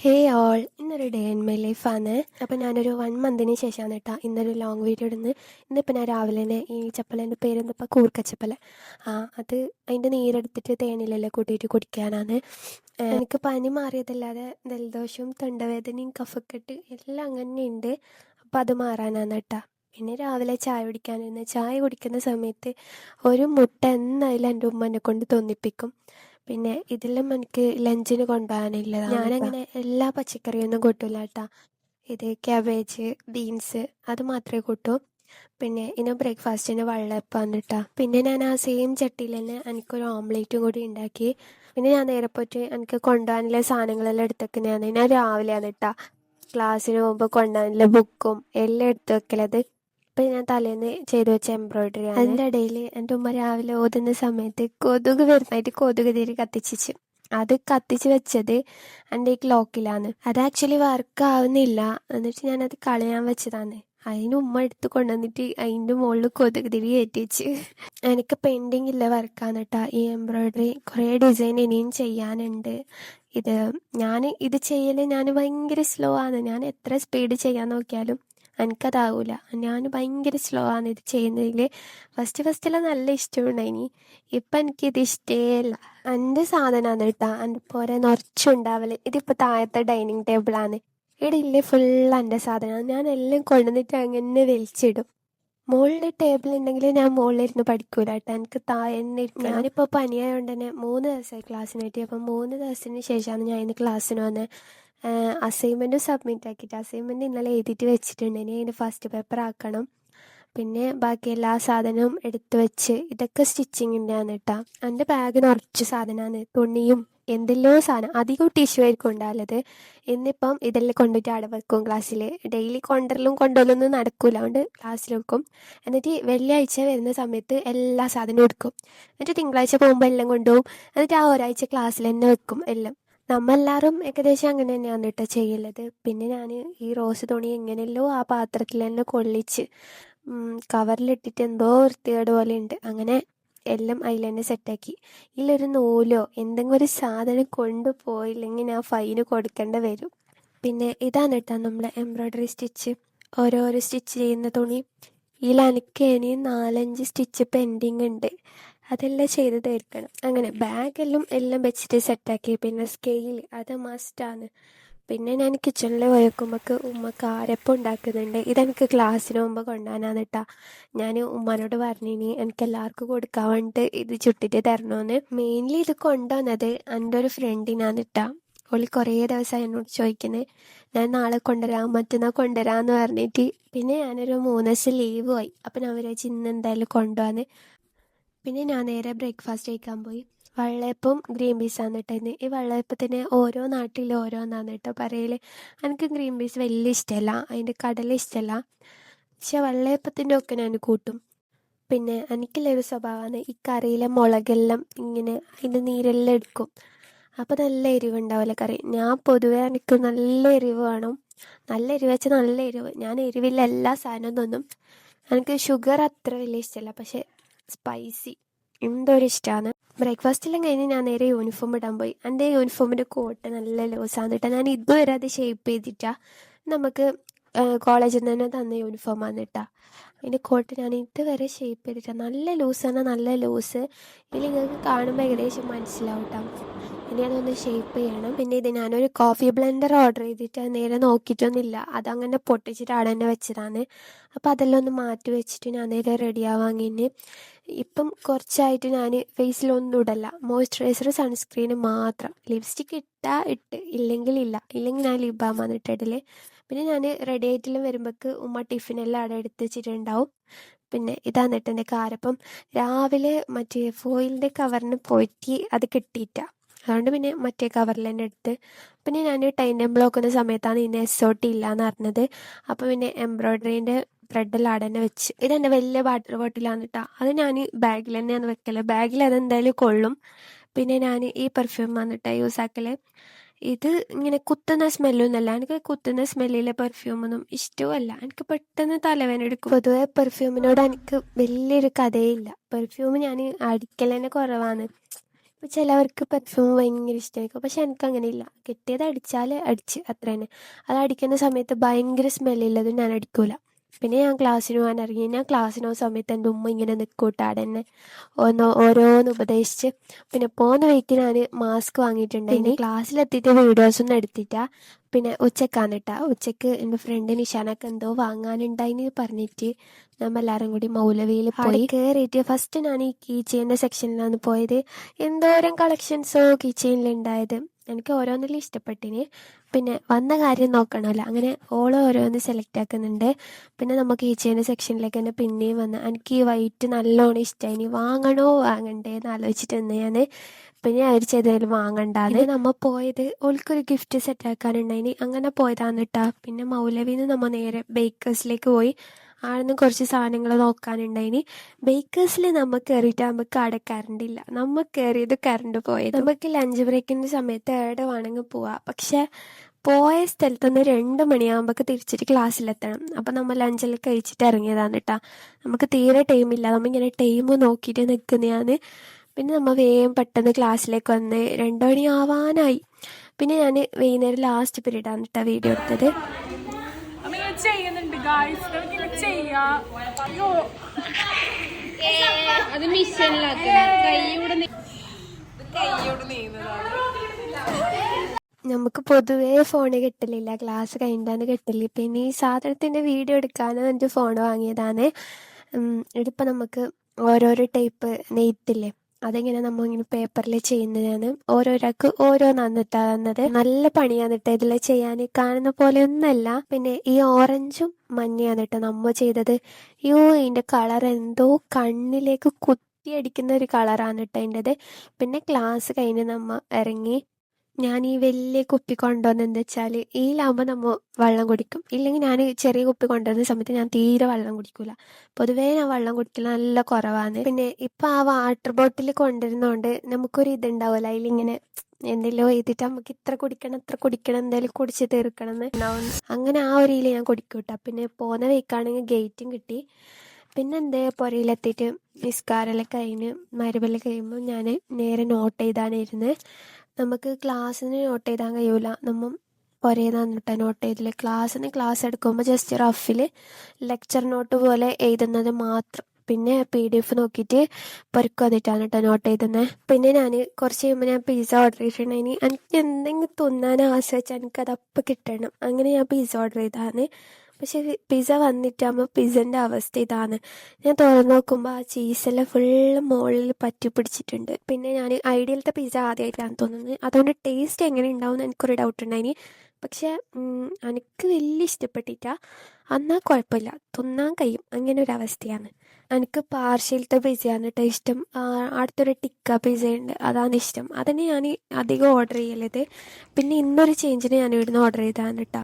ഹേ all, ഇന്നൊരു day in my ലൈഫാണ്. അപ്പോൾ ഞാനൊരു 1 മന്തിന് ശേഷമാണ് കേട്ടോ ഇന്നൊരു ലോങ് വീഡിയോ ഇടുന്നത്. ഇന്നിപ്പോൾ ഞാൻ രാവിലെ തന്നെ ഈ ചപ്പലേൻ്റെ പേരെന്തിപ്പോൾ കൂർക്കച്ചപ്പല, അത് അതിൻ്റെ നീരെടുത്തിട്ട് തേനിലെല്ലാം കൂട്ടിയിട്ട് കുടിക്കാനാണ്. എനിക്ക് പനി മാറിയതല്ലാതെ ജലദോഷവും തൊണ്ടവേദനയും കഫക്കെട്ട് എല്ലാം അങ്ങനെ ഉണ്ട്. അപ്പോൾ അത് മാറാനാണ് കേട്ടോ. പിന്നെ രാവിലെ ചായ കുടിക്കാനിരുന്ന് ചായ കുടിക്കുന്ന സമയത്ത് ഒരു മുട്ട എന്തായാലും എൻ്റെ ഉമ്മ എന്നെ കൊണ്ട് തോന്നിപ്പിക്കും. പിന്നെ ഇതെല്ലാം എനിക്ക് ലഞ്ചിന് കൊണ്ടുപോകാനുള്ളതാണ്. ഞാനങ്ങനെ എല്ലാ പച്ചക്കറിയൊന്നും കൂട്ടില്ല കേട്ടോ. ഇത് ക്യാബേജ്, ബീൻസ് അത് മാത്രമേ കൂട്ടൂ. പിന്നെ ഇന്ന് ബ്രേക്ക്ഫാസ്റ്റിന് വെള്ളയപ്പം കേട്ടോ. പിന്നെ ഞാൻ ആ സെയിം ചട്ടിയിൽ തന്നെ എനിക്കൊരു ഓംലേറ്റും കൂടി ഉണ്ടാക്കി. പിന്നെ ഞാൻ നേരെ പോയിട്ട് എനിക്ക് കൊണ്ടുപോകാനുള്ള സാധനങ്ങളെല്ലാം എടുത്തേക്കുന്നതാണ്. ഞാൻ രാവിലെയാണ് കേട്ടോ ക്ലാസ്സിന് പോകുമ്പോൾ കൊണ്ടുപോകാനുള്ള ബുക്കും എല്ലാം എടുത്ത് വെക്കലത്. ഇപ്പം ഞാൻ തലേന്ന് ചെയ്തു വെച്ച എംബ്രോയിഡറി ആണ്. അതിൻ്റെ ഇടയിൽ എൻ്റെ ഉമ്മ രാവിലെ ഓതുന്ന സമയത്ത് കൊതുക് വരുന്നതായിട്ട് കൊതുക് തിരി കത്തിച്ചിച്ച് അത് കത്തിച്ച് വെച്ചത് എൻ്റെ ഈ ക്ലോക്കിലാണ്. അത് ആക്ച്വലി വർക്ക് ആവുന്നില്ല. എന്നിട്ട് ഞാനത് കളയാൻ വെച്ചതാണ്. അതിന് ഉമ്മ എടുത്ത് കൊണ്ടുവന്നിട്ട് അതിൻ്റെ മുകളിൽ കൊതുക് തിരി കയറ്റി വെച്ച്. എനിക്ക് പെയിൻറ്റിങ് ഇല്ല വർക്കാണ് കേട്ടോ ഈ എംബ്രോയിഡറി. കുറേ ഡിസൈൻ ഇനിയും ചെയ്യാനുണ്ട്. ഇത് ചെയ്യൽ ഞാൻ ഭയങ്കര സ്ലോ ആണ്. ഞാൻ എത്ര സ്പീഡ് ചെയ്യാൻ നോക്കിയാലും എനിക്കതാവൂല. ഞാൻ ഭയങ്കര സ്ലോ ആണ് ഇത് ചെയ്യുന്നതിൽ. ഫസ്റ്റിലെല്ലാം നല്ല ഇഷ്ടമുണ്ടായിനി. ഇപ്പം എനിക്കിത് ഇഷ്ടമല്ല. എൻ്റെ സാധനമാണ് കേട്ടോ എൻ്റെ പോരെ നിറച്ചുണ്ടാവൽ. ഇതിപ്പോൾ താഴത്തെ ഡൈനിങ് ടേബിളാണ്. ഇവിടെ ഇല്ലേ ഫുൾ എൻ്റെ സാധനമാണ്. ഞാൻ എല്ലാം കൊണ്ടുവന്നിട്ട് അങ്ങനെ വലിച്ചിടും. മുകളിൽ ടേബിൾ ഉണ്ടെങ്കിൽ ഞാൻ മുകളിലിരുന്ന് പഠിക്കൂല കേട്ടോ. എനിക്ക് താഴെ തന്നെ ഇരിക്കണം. ഞാനിപ്പോൾ പനിയായതുകൊണ്ട് തന്നെ 3 ദിവസമായി ക്ലാസ്സിന് പറ്റി. അപ്പം 3 ദിവസത്തിന് ശേഷമാണ് ഞാൻ ഇന്ന് ക്ലാസ്സിന് വന്നത്. അസൈൻമെൻറ്റും സബ്മിറ്റ് ആക്കിയിട്ട് അസൈൻമെൻറ്റ് ഇന്നലെ എഴുതിയിട്ട് വെച്ചിട്ടുണ്ട്. ഇനി അതിൻ്റെ ഫസ്റ്റ് പേപ്പർ ആക്കണം. പിന്നെ ബാക്കി എല്ലാ സാധനവും എടുത്ത് വെച്ച് ഇതൊക്കെ സ്റ്റിച്ചിങ്ങിൻ്റെ ആണ് കേട്ടോ. എൻ്റെ ബാഗ് നിറച്ച് സാധനമാണ്. തുണിയും എന്തെല്ലോ സാധനം. അധികം ടിഷ്യൂ ആയിരിക്കും ഉണ്ടാവുന്നത്. ഇന്നിപ്പം ഇതെല്ലാം കൊണ്ടുപോയിട്ട് അവിടെ വെക്കും ക്ലാസ്സിൽ. ഡെയിലി കൊണ്ടുവരലൊന്നും നടക്കൂല. അതുകൊണ്ട് ക്ലാസ്സിൽ വെക്കും. എന്നിട്ട് വെള്ളിയാഴ്ച വരുന്ന സമയത്ത് എല്ലാ സാധനവും എടുക്കും. എന്നിട്ട് തിങ്കളാഴ്ച പോകുമ്പോൾ എല്ലാം കൊണ്ടുപോകും. എന്നിട്ട് ആ ഒരാഴ്ച ക്ലാസ്സിൽ തന്നെ വെക്കും എല്ലാം. നമ്മളെല്ലാവരും ഏകദേശം അങ്ങനെ തന്നെയാണ് കേട്ടോ ചെയ്യുള്ളത്. പിന്നെ ഞാൻ ഈ റോസ് തുണി എങ്ങനെയല്ലോ ആ പാത്രത്തിൽ തന്നെ കൊള്ളിച്ച് കവറിലിട്ടിട്ട് എന്തോ വൃത്തികേട് പോലെ ഉണ്ട്. അങ്ങനെ എല്ലാം അതിൽ തന്നെ സെറ്റാക്കി. ഇതിലൊരു നൂലോ എന്തെങ്കിലും ഒരു സാധനം കൊണ്ടുപോയില്ലെങ്കിൽ ഞാൻ ഫൈന് കൊടുക്കേണ്ടി വരും. പിന്നെ ഇതാണ് കേട്ടോ നമ്മുടെ എംബ്രോയ്ഡറി സ്റ്റിച്ച്. ഓരോരോ സ്റ്റിച്ച് ചെയ്യുന്ന തുണി. ഇതിൽ എനിക്ക് ഇനി 4-5 സ്റ്റിച്ച് പെൻഡിങ് ഉണ്ട്. അതെല്ലാം ചെയ്ത് തീർക്കണം. അങ്ങനെ ബാഗെല്ലാം വെച്ചിട്ട് സെറ്റാക്കി. പിന്നെ സ്കെയിൽ അത് മസ്റ്റാണ്. പിന്നെ ഞാൻ കിച്ചണിൽ പോയേക്കുമ്പോൾക്ക് ഉമ്മക്ക് ആരപ്പം ഉണ്ടാക്കുന്നുണ്ട്. ഇതെനിക്ക് ക്ലാസ്സിന് പോകുമ്പോൾ കൊണ്ടുപോകാനാണ് കേട്ടോ. ഞാൻ ഉമ്മാനോട് പറഞ്ഞിനി എനിക്ക് എല്ലാവർക്കും കൊടുക്കാൻ വേണ്ടിയിട്ട് ഇത് ചുട്ടിട്ട് തരണമെന്ന്. മെയിൻലി ഇത് കൊണ്ടുവന്നത് എൻ്റെ ഒരു ഫ്രണ്ടിനാണ് കേട്ടോ. ഓള് കുറേ ദിവസമായി എന്നോട് ചോദിക്കുന്നത്. ഞാൻ നാളെ കൊണ്ടുവരാം മറ്റന്നാൾ കൊണ്ടുവരാമെന്ന് പറഞ്ഞിട്ട്. പിന്നെ ഞാനൊരു 3 ദിവസം ലീവ് പോയി. അപ്പം ഞാൻ വിചാരിച്ചു ഇന്ന് എന്തായാലും കൊണ്ടുപോകാന്ന്. പിന്നെ ഞാൻ നേരെ ബ്രേക്ക്ഫാസ്റ്റ് കഴിക്കാൻ പോയി. വെള്ളയപ്പം ഗ്രീൻ പീസാണ് കേട്ടോ. ഈ വെള്ളയപ്പത്തിന് ഓരോ നാട്ടിലും ഓരോന്നാണ് കേട്ടോ പറയൽ. എനിക്ക് ഗ്രീൻ പീസ് വലിയ ഇഷ്ടമല്ല, അതിൻ്റെ കടല ഇഷ്ടമല്ല. പക്ഷെ വെള്ളയപ്പത്തിൻ്റെ ഒക്കെ ഞാൻ കൂട്ടും. പിന്നെ എനിക്കുള്ളൊരു സ്വഭാവമാണ് ഈ കറിയിലെ മുളകെല്ലാം ഇങ്ങനെ അതിൻ്റെ നീരെല്ലാം എടുക്കും. അപ്പോൾ നല്ല എരിവുണ്ടാവില്ല കറി. ഞാൻ പൊതുവേ എനിക്ക് നല്ല എരിവ് വേണം. നല്ല എരിവ് വെച്ചാൽ നല്ല എരിവ്. ഞാൻ എരിവില്ല എല്ലാ സാധനവും തിന്നും. എനിക്ക് ഷുഗർ അത്ര വലിയ ഇഷ്ടമല്ല, പക്ഷേ സ്പൈസി എന്തോരം ഇഷ്ടമാണ്. ബ്രേക്ക്ഫാസ്റ്റിലും കഴിഞ്ഞ് ഞാൻ നേരെ യൂണിഫോം ഇടാൻ പോയി. എൻ്റെ യൂണിഫോമിൻ്റെ കോട്ട് നല്ല ലൂസാണ് കേട്ടോ. ഞാൻ ഇതുവരെ അത് ഷേപ്പ് ചെയ്തിട്ടാണ് നമുക്ക് കോളേജിൽ നിന്ന് തന്നെ തന്ന യൂണിഫോമാണ് കേട്ടോ. അതിൻ്റെ കോട്ട് ഞാൻ ഇതുവരെ ഷേപ്പ് ചെയ്തിട്ടാണ്. നല്ല ലൂസാണ്, നല്ല ലൂസ്. ഇതിൽ നിങ്ങൾക്ക് കാണുമ്പോൾ ഏകദേശം മനസ്സിലാവും കേട്ടോ. ഇനി അതൊന്ന് ഷേപ്പ് ചെയ്യണം. പിന്നെ ഇത് ഞാനൊരു കോഫി ബ്ലെൻഡർ ഓർഡർ ചെയ്തിട്ട് നേരെ നോക്കിയിട്ടൊന്നുമില്ല. അതങ്ങനെ പൊട്ടിച്ചിട്ട് അവിടെ തന്നെ വെച്ചതാണ്. അപ്പോൾ അതെല്ലാം ഒന്ന് മാറ്റി വെച്ചിട്ട് ഞാൻ നേരെ റെഡിയാവാൻ കഴിഞ്ഞ്. ഇപ്പം കുറച്ചായിട്ട് ഞാൻ ഫേസിലൊന്നും ഇടല്ല. മോയ്സ്ചറൈസർ, സൺസ്ക്രീന് മാത്രം. ലിപ്സ്റ്റിക്ക് ഇട്ടാൽ ഇട്ട്, ഇല്ലെങ്കിൽ ഞാൻ ലിപ് ബാമാണ് ഇട്ടിടൽ. പിന്നെ ഞാൻ റെഡി ആയിട്ടെല്ലാം വരുമ്പോഴേക്ക് ഉമ്മ ടിഫിനെല്ലാം അവിടെ എടുത്ത് വെച്ചിട്ടുണ്ടാവും. പിന്നെ ഇതാണ് കേട്ടോ എൻ്റെ കാരപ്പം. രാവിലെ മറ്റേ ഫോയിലിൻ്റെ കവറിന് പോയിട്ട് അത് കിട്ടിയിട്ടാണ്. അതുകൊണ്ട് പിന്നെ മറ്റേ കവറിൽ തന്നെ എടുത്ത്. പിന്നെ ഞാൻ ടൈം ടേബിൾ നോക്കുന്ന സമയത്താണ് ഇന്ന് SOT ഇല്ലയെന്ന് പറഞ്ഞത്. അപ്പോൾ പിന്നെ എംബ്രോയ്ഡറീൻ്റെ ത്രെഡെല്ലാം അവിടെ തന്നെ വെച്ച്. ഇതെൻ്റെ വലിയ വാട്ടർ ബോട്ടിലാണ് കേട്ടോ. അത് ഞാൻ ബാഗിൽ തന്നെയാണ് വെക്കൽ. ബാഗിൽ അതെന്തായാലും കൊള്ളും. പിന്നെ ഞാൻ ഈ പെർഫ്യൂമാണ് കേട്ടോ യൂസ് ആക്കൽ. ഇത് ഇങ്ങനെ കുത്തുന്ന സ്മെല്ലൊന്നുമല്ല. എനിക്ക് കുത്തുന്ന സ്മെല്ലിലെ പെർഫ്യൂമൊന്നും ഇഷ്ടവുമല്ല. എനിക്ക് പെട്ടെന്ന് തലവേദന എടുക്കും. പൊതുവെ പെർഫ്യൂമിനോട് എനിക്ക് വലിയൊരു കഥയില്ല. പെർഫ്യൂം ഞാൻ അടിക്കൽ തന്നെ കുറവാണ്. അപ്പോൾ ചിലവർക്ക് പെർഫ്യൂം ഭയങ്കര ഇഷ്ടമായിരിക്കും. പക്ഷെ എനിക്കങ്ങനെയില്ല. കിട്ടിയത് അടിച്ചാൽ അടിച്ച് അത്ര തന്നെ. അത് അടിക്കുന്ന സമയത്ത് ഭയങ്കര സ്മെല്ലുള്ളതും ഞാൻ അടിക്കൂല. പിന്നെ ഞാൻ ക്ലാസ്സിന് പോകാൻ ഇറങ്ങി. ഞാൻ ക്ലാസ്സിന് പോകുന്ന സമയത്ത് എൻ്റെ ഉമ്മ ഇങ്ങനെ നിൽക്കൂട്ട അവിടെ തന്നെ ഓരോന്ന് ഉപദേശിച്ച്. പിന്നെ പോകുന്ന വഴിക്ക് ഞാൻ മാസ്ക് വാങ്ങിയിട്ടുണ്ടായി. പിന്നെ ക്ലാസ്സിലെത്തിയിട്ട് വീഡിയോസൊന്നും എടുത്തിട്ടാ. പിന്നെ ഉച്ചക്ക് എൻ്റെ ഫ്രണ്ട് നിഷാനൊക്കെ എന്തോ വാങ്ങാനുണ്ടായിന്ന് പറഞ്ഞിട്ട് നമ്മൾ എല്ലാവരും കൂടി മൗലവിയിൽ പോയി. കയറിയിട്ട് ഫസ്റ്റ് ഞാൻ ഈ കീ ചെയിൻ്റെ സെക്ഷനിലാണ് പോയത്. എന്തോരം കളക്ഷൻസോ കീ ചെയിനിലുണ്ടായത്. എനിക്ക് ഓരോന്നിലും ഇഷ്ടപ്പെട്ടിന്. പിന്നെ വന്ന കാര്യം നോക്കണമല്ലോ, അങ്ങനെ ഓളോ ഓരോന്ന് സെലക്ട് ആക്കുന്നുണ്ട്. പിന്നെ നമുക്ക് കീ ചെയിൻ്റെ സെക്ഷനിലേക്ക് തന്നെ പിന്നെയും വന്ന് എനിക്ക് ഈ വൈറ്റ് നല്ലോണം ഇഷ്ടമായി. ഇനി വാങ്ങണോ വാങ്ങണ്ടേ എന്ന് ആലോചിച്ചിട്ട് തന്നെ ഞാൻ പിന്നെ വിചാരിച്ചേതായാലും വാങ്ങണ്ടാന്ന്. നമ്മൾ പോയത് ഓൾക്കൊരു ഗിഫ്റ്റ് സെറ്റ് ആക്കാനുണ്ടായിനി. അങ്ങനെ പോയതാന്ന് കേട്ടാ. പിന്നെ മൗലവിന്ന് നമ്മൾ നേരെ ബേക്കേഴ്സിലേക്ക് പോയി. ആടുന്ന് കുറച്ച് സാധനങ്ങൾ നോക്കാനുണ്ടായിനി. ബേക്കേഴ്സിൽ നമ്മൾ കയറിയിട്ട് നമുക്ക് അവിടെ കറണ്ട് ഇല്ല. നമ്മൾ കയറിയത് കറണ്ട് പോയത്. നമുക്ക് ലഞ്ച് ബ്രേക്കിൻ്റെ സമയത്ത് എവിടെ വേണമെങ്കിൽ പോവാം. പക്ഷേ പോയ സ്ഥലത്തുനിന്ന് 2 മണിയാകുമ്പോൾ തിരിച്ചിട്ട് ക്ലാസ്സിലെത്തണം. അപ്പം നമ്മൾ ലഞ്ചെല്ലാം കഴിച്ചിട്ട് ഇറങ്ങിയതാണ് കേട്ടോ. നമുക്ക് തീരെ ടൈമില്ല. നമ്മളിങ്ങനെ ടൈം നോക്കിയിട്ട് നിൽക്കുന്നതാണ്. പിന്നെ നമ്മൾ വേഗം പെട്ടെന്ന് ക്ലാസ്സിലേക്ക് വന്ന് 2 മണി ആവാനായി. പിന്നെ ഞാൻ വൈകുന്നേരം ലാസ്റ്റ് പീരീഡാണ് കേട്ടോ വീഡിയോ എടുത്തത്. ചെയ്യുന്നുണ്ട് ഗായ്സ്, അത് നമുക്ക് പൊതുവേ ഫോണ് കിട്ടലില്ല, ക്ലാസ് കഴിഞ്ഞാണ് കിട്ടല്. പിന്നെ ഈ സാധനത്തിൻ്റെ വീഡിയോ എടുക്കാനും എൻ്റെ ഫോൺ വാങ്ങിയതാണ്. ഇതിപ്പോൾ നമുക്ക് ഓരോരോ ടൈപ്പ് നെയ്ത്തില്ലേ, അതെങ്ങനെ നമ്മളിങ്ങനെ പേപ്പറിൽ ചെയ്യുന്നതാണ്. ഓരോരാൾക്ക് ഓരോന്നാണ് തന്നത്. നല്ല പണിയാണ് കേട്ടോ ഇതിൽ ചെയ്യാൻ, കാണുന്ന പോലെ ഒന്നല്ല. പിന്നെ ഈ ഓറഞ്ചും മഞ്ഞയാണ് കേട്ടോ നമ്മൾ ചെയ്തത്. ഇതിൻ്റെ കളർ എന്തോ കണ്ണിലേക്ക് കുത്തിയടിക്കുന്ന ഒരു കളറാണ് കേട്ടോ അതിൻ്റെത്. പിന്നെ ക്ലാസ് കഴിഞ്ഞ് നമ്മൾ ഇറങ്ങി. ഞാൻ ഈ വലിയ കുപ്പി കൊണ്ടുവന്ന് എന്താ വെച്ചാൽ ഇതിലാകുമ്പോൾ നമ്മൾ വെള്ളം കുടിക്കും. ഇല്ലെങ്കിൽ ഞാൻ ചെറിയ കുപ്പി കൊണ്ടുവരുന്ന സമയത്ത് ഞാൻ തീരെ വെള്ളം കുടിക്കില്ല. പൊതുവേ ഞാൻ വെള്ളം കുടിക്കൽ നല്ല കുറവാണ്. പിന്നെ ഇപ്പം ആ വാട്ടർ ബോട്ടിൽ കൊണ്ടുവരുന്നതുകൊണ്ട് നമുക്കൊരു ഇതുണ്ടാവില്ല, അതിലിങ്ങനെ എന്തെല്ലോ എഴുതിയിട്ട് നമുക്ക് ഇത്ര കുടിക്കണം എന്തായാലും കുടിച്ച് തീർക്കണം എന്ന് ഉണ്ടാവും. അങ്ങനെ ആ ഒരു ഇതിൽ ഞാൻ കുടിക്കും കേട്ടോ. പിന്നെ പോകുന്ന വഴിക്കാണെങ്കിൽ ഗേറ്റും കിട്ടി. പിന്നെ എന്തേ പുരയിലെത്തിയിട്ട് നിസ്കാരമെല്ലാം കഴിഞ്ഞ് മരുവെല്ലാം കഴിയുമ്പോൾ ഞാൻ നേരെ നോട്ട് ചെയ്താണിരുന്നത്. നമുക്ക് ക്ലാസ്സിന് നോട്ട് ചെയ്താൻ കഴിയൂല, നമ്മൾ പുരയിൽനിന്നാണ് കേട്ടോ നോട്ട് ചെയ്തില്ല. ക്ലാസ് എടുക്കുമ്പോൾ ജസ്റ്റ് റഫിൽ ലെക്ചർ നോട്ട് പോലെ എഴുതുന്നത് മാത്രം. പിന്നെ PDF നോക്കിയിട്ട് പുരക്ക് വന്നിട്ടാണ് കേട്ടോ നോട്ട് ചെയ്തുന്നത്. പിന്നെ ഞാൻ കുറച്ച് കഴിയുമ്പോൾ ഞാൻ പിസ്സ ഓർഡർ ചെയ്തിട്ടുണ്ടായിനി. എനിക്ക് എന്തെങ്കിലും തിന്നാൻ ആശ്രയിച്ചാൽ എനിക്കത് അപ്പം കിട്ടണം. അങ്ങനെ ഞാൻ പിസ്സ ഓർഡർ ചെയ്തതാണ്. പക്ഷെ പിസ്സ വന്നിട്ടാകുമ്പോൾ പിസ്സൻ്റെ അവസ്ഥ ഇതാണ്. ഞാൻ തുറന്ന് നോക്കുമ്പോൾ ആ ചീസെല്ലാം ഫുള്ള് മുകളിൽ പറ്റി പിടിച്ചിട്ടുണ്ട്. പിന്നെ ഞാൻ ഐഡിയലത്തെ പിസ്സ ആദ്യമായിട്ടാണ് തോന്നുന്നത്, അതുകൊണ്ട് ടേസ്റ്റ് എങ്ങനെ ഉണ്ടാവും എന്ന് എനിക്കൊരു ഡൗട്ട് ഉണ്ടായിനി. പക്ഷേ എനിക്ക് വലിയ ഇഷ്ടപ്പെട്ടിട്ടാ. എന്നാൽ കുഴപ്പമില്ല, തിന്നാൻ കഴിയും, അങ്ങനെ ഒരു അവസ്ഥയാണ്. എനിക്ക് പാർഷ്യലത്തെ പിസ്സയാണ് കേട്ടോ ഇഷ്ടം. അടുത്തൊരു ടിക്ക പിസ്സ ഉണ്ട്, അതാണ് ഇഷ്ടം. അതന്നെ ഞാൻ അധികം ഓർഡർ ചെയ്യലത്. പിന്നെ ഇന്നൊരു ചേഞ്ചിന് ഞാൻ ഇവിടുന്ന് ഓർഡർ ചെയ്തതാണ് കേട്ടോ.